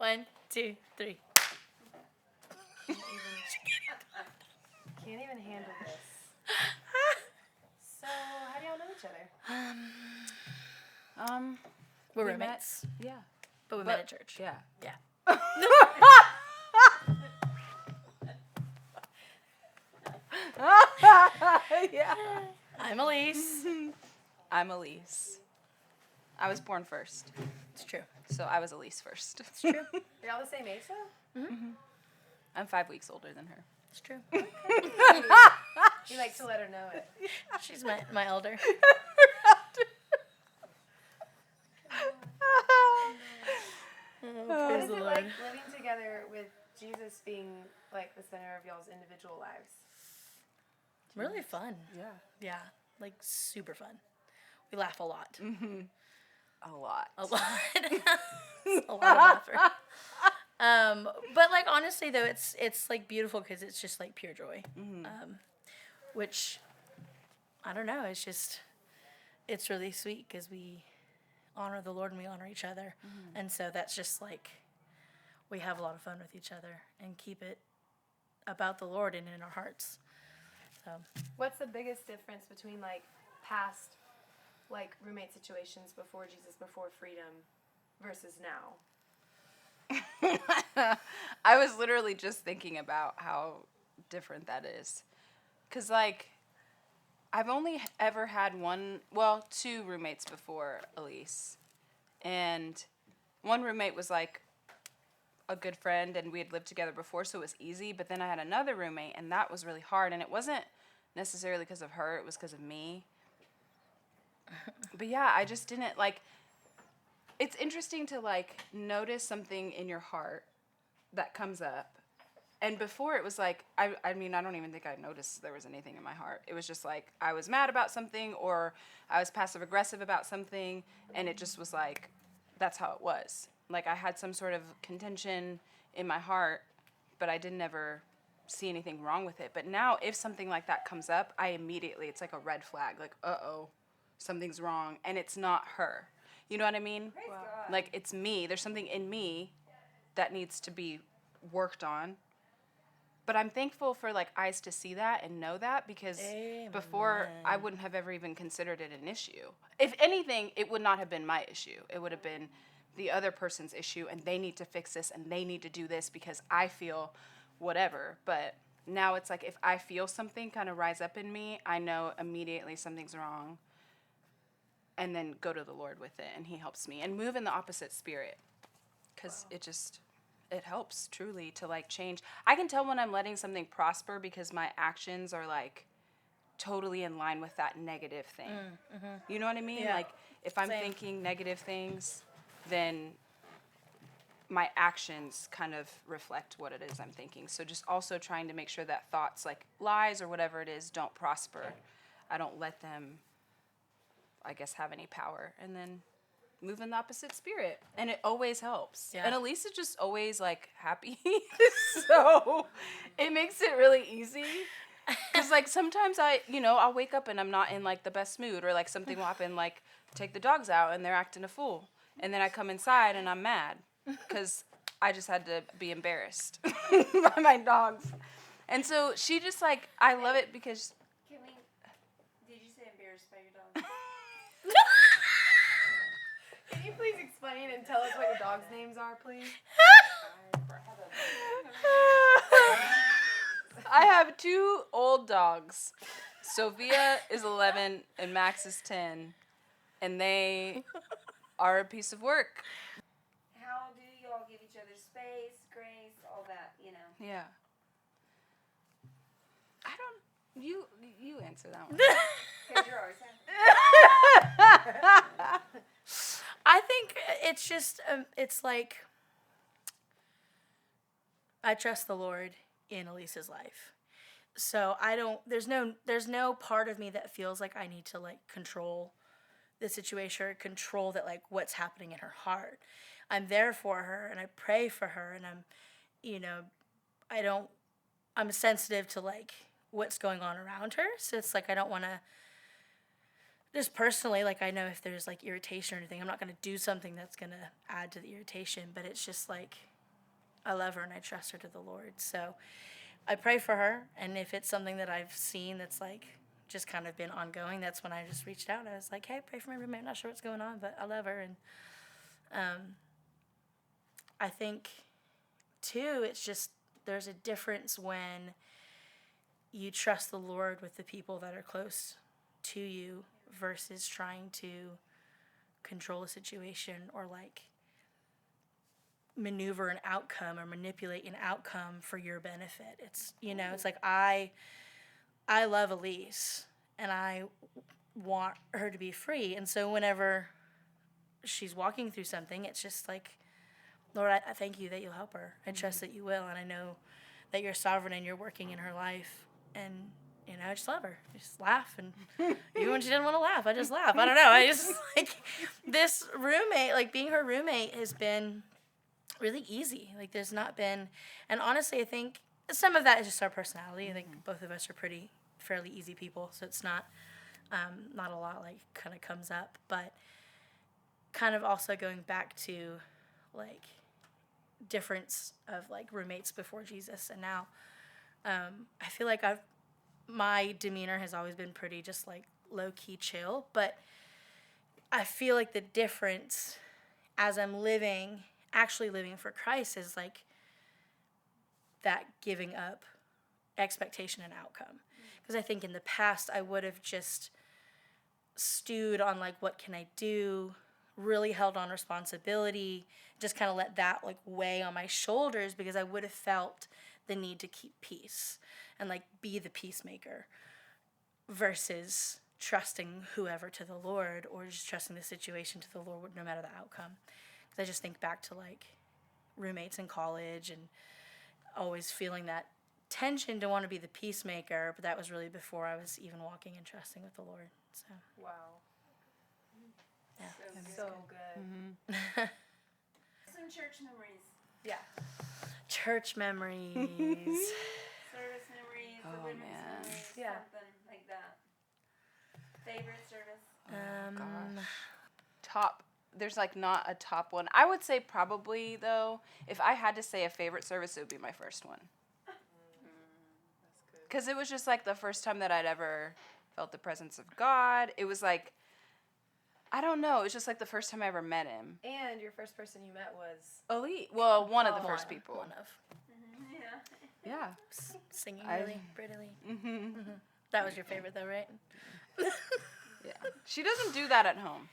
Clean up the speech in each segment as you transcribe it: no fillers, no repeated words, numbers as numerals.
1, 2, 3. Can't even handle this. So, how do y'all know each other? We're we roommates. Met, yeah. But we met at church. Yeah. Yeah. Yeah. I'm Elise. I'm Elise. I was born first, It's true. so I was Elise first. It's true. You're all the same age, though? I'm 5 weeks older than her. It's true. You like to let her know it. She's my elder. What Praise is the it Lord. like living together with Jesus being like the center of y'all's individual lives? Really fun. Yeah. Yeah. Like super fun. We laugh a lot. A lot. A lot. A lot of laughter. But like honestly though, it's like beautiful because it's just like pure joy. Which I don't know. It's really sweet because we honor the Lord and we honor each other, and so that's just like we have a lot of fun with each other and keep it about the Lord and in our hearts. So What's the biggest difference between like past like roommate situations before Jesus, before freedom, versus now? I was literally just thinking about how different that is. Because, like, I've only ever had two roommates before Elise. And one roommate was, like, a good friend, and we had lived together before, so it was easy. But then I had another roommate, and that was really hard. And it wasn't necessarily because of her, it was because of me. But, yeah, I just didn't, like... It's interesting to, like, notice something in your heart that comes up. And before it was like, I mean, I don't even think I noticed there was anything in my heart. It was just like, I was mad about something or I was passive aggressive about something. And it just was like, that's how it was. Like I had some sort of contention in my heart, but I didn't ever see anything wrong with it. But now if something like that comes up, it's like a red flag. Like, uh-oh, something's wrong. And it's not her. You know what I mean? Wow. Like it's me. There's something in me that needs to be worked on. But I'm thankful for, like, eyes to see that and know that because before I wouldn't have ever even considered it an issue. If anything, it would not have been my issue. It would have been the other person's issue, and they need to fix this, and they need to do this because I feel whatever. But now it's like if I feel something kind of rise up in me, I know immediately something's wrong, and then go to the Lord with it, and he helps me. And move in the opposite spirit because it helps truly to like change. I can tell when I'm letting something prosper because my actions are like totally in line with that negative thing. You know what I mean? Yeah. Like if I'm Same. thinking negative things, then my actions kind of reflect what it is I'm thinking. So just also trying to make sure that thoughts like lies or whatever it is don't prosper. I don't let them, I guess, have any power. And then move in the opposite spirit, and it always helps. Yeah. And Elise is just always like happy, so it makes it really easy. Because like sometimes I'll wake up and I'm not in like the best mood, or like something will happen, like take the dogs out and they're acting a fool, and then I come inside and I'm mad because I just had to be embarrassed by my dogs. And so she just like, I love it because Did you say embarrassed by your dog? Can you please explain and tell us what your dogs' names are, please? I have 2 old dogs. Sophia is 11 and Max is 10. And they are a piece of work. How do y'all give each other space, grace, all that, you know? Yeah. You answer that one. Because you're always happy. I think it's just it's like I trust the Lord in Elise's life. So there's no part of me that feels like I need to like control the situation or control that like what's happening in her heart. I'm there for her and I pray for her, and I'm sensitive to like what's going on around her. So it's like I don't want to just personally, like I know if there's like irritation or anything, I'm not going to do something that's going to add to the irritation, but it's just like I love her and I trust her to the Lord. So I pray for her, and if it's something that I've seen that's like just kind of been ongoing, that's when I just reached out. I was like, hey, pray for my roommate. I'm not sure what's going on, but I love her. And I think, too, it's just there's a difference when you trust the Lord with the people that are close to you versus trying to control a situation or like maneuver an outcome or manipulate an outcome for your benefit. It's, it's like I love Elise and I want her to be free. And so whenever she's walking through something, it's just like, Lord, I thank you that you'll help her. I trust that you will. And I know that you're sovereign and you're working in her life. And, I just love her. I just laugh. And even when she didn't want to laugh, I just laugh. I don't know. I just, like, this roommate, like, being her roommate has been really easy. Like, there's not been, and honestly, I think some of that is just our personality. I think both of us are fairly easy people. So it's not a lot, like, kind of comes up. But kind of also going back to, like, difference of, like, roommates before Jesus and now. I feel like my demeanor has always been pretty just like low-key chill, but I feel like the difference as I'm actually living for Christ is like that giving up expectation and outcome. Because I think in the past I would have just stewed on like, what can I do? Really held on responsibility, just kind of let that like weigh on my shoulders because I would have felt the need to keep peace and like be the peacemaker versus trusting whoever to the Lord or just trusting the situation to the Lord no matter the outcome. Because I just think back to like roommates in college and always feeling that tension to want to be the peacemaker, but that was really before I was even walking and trusting with the Lord. So Wow. yeah, So good. Mm-hmm. Some church memories. Yeah. Church memories. Service memories, the Oh, women's man. memories, Yeah. something like that. Favorite service? Gosh. There's like not a top one. I would say probably though, if I had to say a favorite service, it would be my first one. That's good. Because it was just like the first time that I'd ever felt the presence of God. It was like, I don't know, it was just like the first time I ever met him. And your first person you met was Elise. Well, one of the first people. One of. Yeah. Yeah. Singing I- really prettily. Mm-hmm. That was your favorite though, right? Yeah. She doesn't do that at home.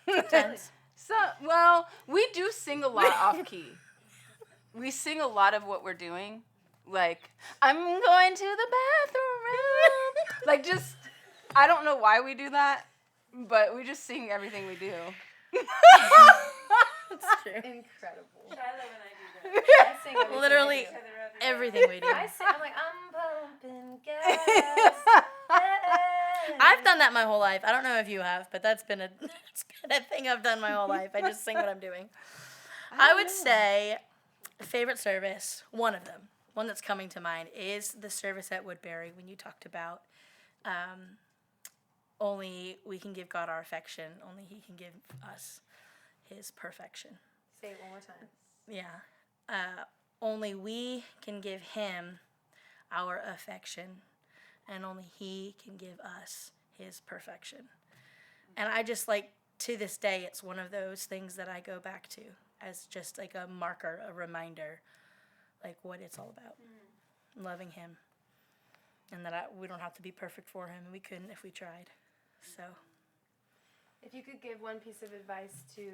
Sometimes. So, well, we do sing a lot off key. We sing a lot of what we're doing. Like, I'm going to the bathroom. Like, just, I don't know why we do that, but we just sing everything we do. That's true. incredible. Shiloh and I do that. I sing everything Literally I do. Each other up and everything we do. I sing. I'm like, I'm pumping gas. I've done that my whole life. I don't know if you have, but that's been a thing I've done my whole life. I just sing what I'm doing. I would say favorite service, one of them, one that's coming to mind, is the service at Woodbury when you talked about only we can give God our affection, only He can give us His perfection. Say it one more time. Yeah. Only we can give Him our affection, and only He can give us His perfection. And I just like, to this day, it's one of those things that I go back to as just like a marker, a reminder, like what it's all about. Loving Him. And that we don't have to be perfect for Him, and we couldn't if we tried. So, If you could give one piece of advice to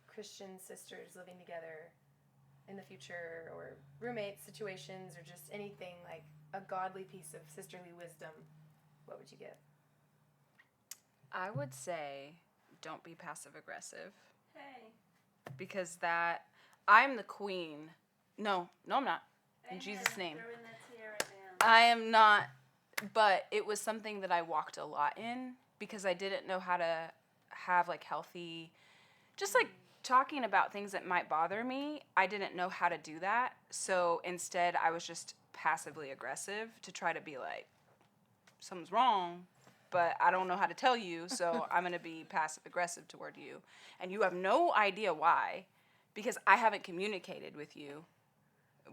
Christian sisters living together in the future, or roommate situations, or just anything, like a godly piece of sisterly wisdom, what would you give? I would say don't be passive aggressive, Hey. because I'm the queen. No, I'm not. In Amen. Jesus' name. Throw in that tiara down. I am not, but it was something that I walked a lot in because I didn't know how to have like healthy, just like talking about things that might bother me. I didn't know how to do that. So instead I was just passively aggressive to try to be like, something's wrong, but I don't know how to tell you. So I'm going to be passive aggressive toward you. And you have no idea why, because I haven't communicated with you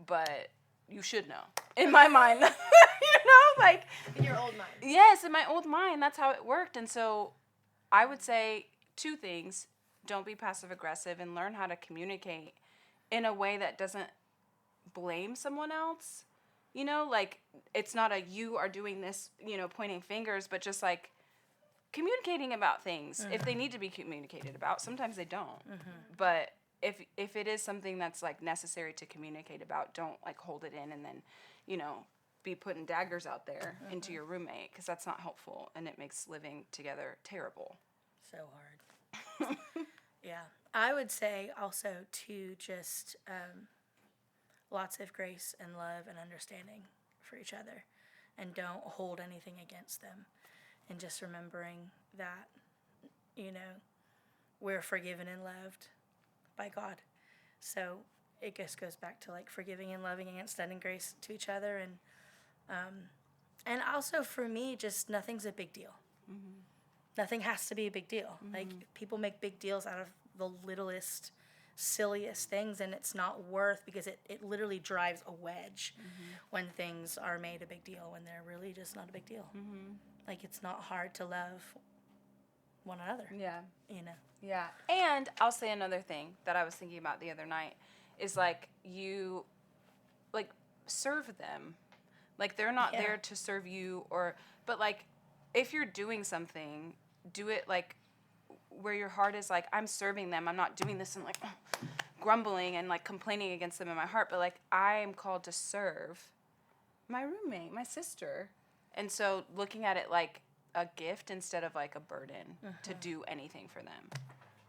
but you should know. In my mind, like In your old mind. yes, in my old mind, that's how it worked. And so I would say 2 things. Don't be passive aggressive and learn how to communicate in a way that doesn't blame someone else. Like it's not a you are doing this, pointing fingers, but just like communicating about things if they need to be communicated about. Sometimes they don't. But if it is something that's like necessary to communicate about, don't like hold it in and then, be putting daggers out there into your roommate, because that's not helpful and it makes living together terrible. So hard. Yeah. I would say also to just lots of grace and love and understanding for each other, and don't hold anything against them, and just remembering that, we're forgiven and loved by God. So it just goes back to like forgiving and loving and extending grace to each other, and also for me, just nothing's a big deal. Nothing has to be a big deal. Like people make big deals out of the littlest, silliest things, and it's not worth, because it literally drives a wedge when things are made a big deal when they're really just not a big deal. Like it's not hard to love one another. Yeah. Yeah. And I'll say another thing that I was thinking about the other night is like you like serve them. Like they're not there to serve you, but like if you're doing something, do it like where your heart is like, I'm serving them. I'm not doing this and like grumbling and like complaining against them in my heart, but like I am called to serve my roommate, my sister. And so looking at it like a gift instead of like a burden to do anything for them.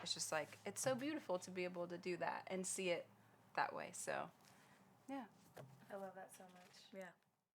It's just like, it's so beautiful to be able to do that and see it that way. So, yeah. I love that so much. Yeah.